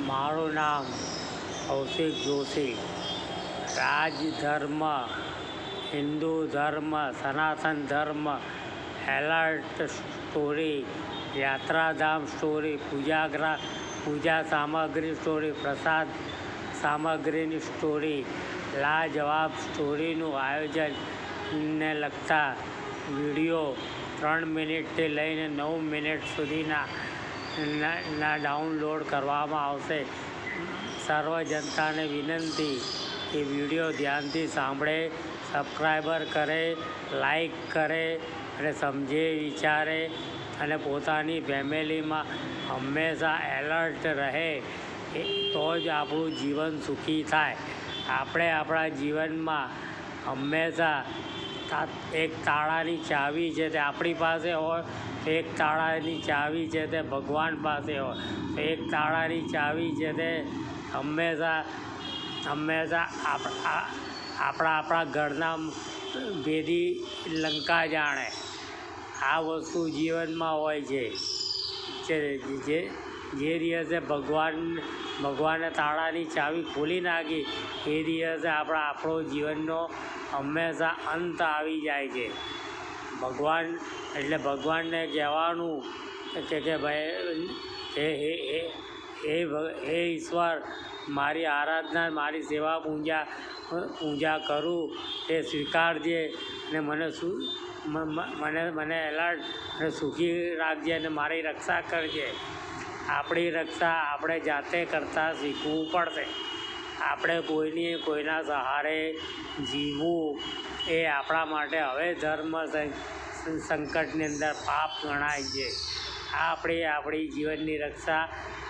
મારું નામ કૌશિક જોશી. રાજધર્મ, હિન્દુ ધર્મ, સનાતન ધર્મ, એલર્ટ સ્ટોરી, યાત્રાધામ સ્ટોરી, પૂજા સામગ્રી સ્ટોરી, પ્રસાદ સામગ્રીની સ્ટોરી, લાજવાબ સ્ટોરીનું આયોજનને લગતા વિડીયો 3 મિનિટથી લઈને 9 મિનિટ સુધીના ડાઉનલોડ કરવામાં આવશે. સર્વ જનતાને વિનંતી કે વિડીયો ધ્યાનથી સાંભળે, સબસ્ક્રાઈબર કરે, લાઈક કરે અને સમજે વિચારે અને પોતાની ફેમિલીમાં હંમેશા એલર્ટ રહે તો જ આપણું જીવન સુખી થાય. આપણે આપણા જીવનમાં હંમેશા એક તાળાની ચાવી છે તે આપણી પાસે હોય, તો એક તાળાની ચાવી છે તે ભગવાન પાસે હોય. તો એક તાળાની ચાવી છે તે હંમેશા આપણા ઘરના ભેદી લંકા જાણે. આ વસ્તુ જીવનમાં હોય છે. જે દિવસે ભગવાને તાળાની ચાવી ખોલી નાખી એ દિવસે આપણો જીવનનો હંમેશા અંત આવી જાય છે. ભગવાનને કહેવાનું કે ભાઈ હે ઈશ્વર, મારી આરાધના, મારી સેવા પૂજા કરું તે સ્વીકારજે અને મને એલર્ટ અને સુખી રાખજે અને મારી રક્ષા કરજે. આપણી રક્ષા આપણે જાતે કરતાં શીખવું પડશે. આપણે કોઈના સહારે જીવવું એ આપણા માટે હવે ધર્મ સંકટની અંદર પાપ ગણાય છે. આપણી જીવનની રક્ષા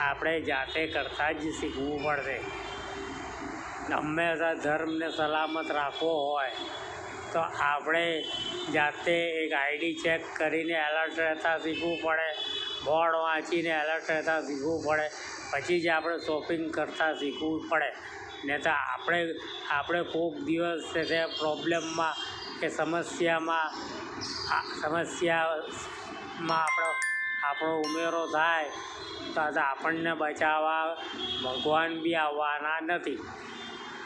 આપણે જાતે કરતાં જ શીખવું પડશે. હંમેશા ધર્મને સલામત રાખવો હોય તો આપણે જાતે એક આઈડી ચેક કરીને એલર્ટ રહેતા શીખવું પડે, બોર્ડ વાંચીને એલર્ટ રહેતા શીખવું પડે, પછી જ આપણે શોપિંગ કરતાં શીખવું પડે. નહીં તો આપણે કોઈક દિવસ તે પ્રોબ્લેમમાં કે સમસ્યામાં આપણો ઉમેરો થાય તો આપણને બચાવવા ભગવાન બી આવવાના નથી.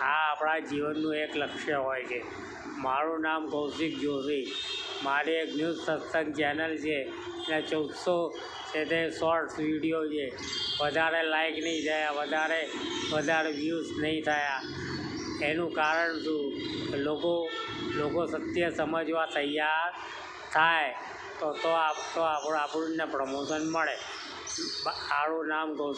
આ આપણા જીવનનું એક લક્ષ્ય હોય છે. મારું નામ કૌશિક જોશી. મારી એક ન્યૂઝ સત્સંગ ચેનલ છે, અને 1400 છે તે શોર્ટ્સ વિડીયો છે. વધારે લાઈક નહીં થયા, વધારે વ્યૂઝ નહીં થયા. એનું કારણ શું? લોકો સત્ય સમજવા તૈયાર થાય તો આપણને પ્રમોશન મળે. મારું નામ કૌશિક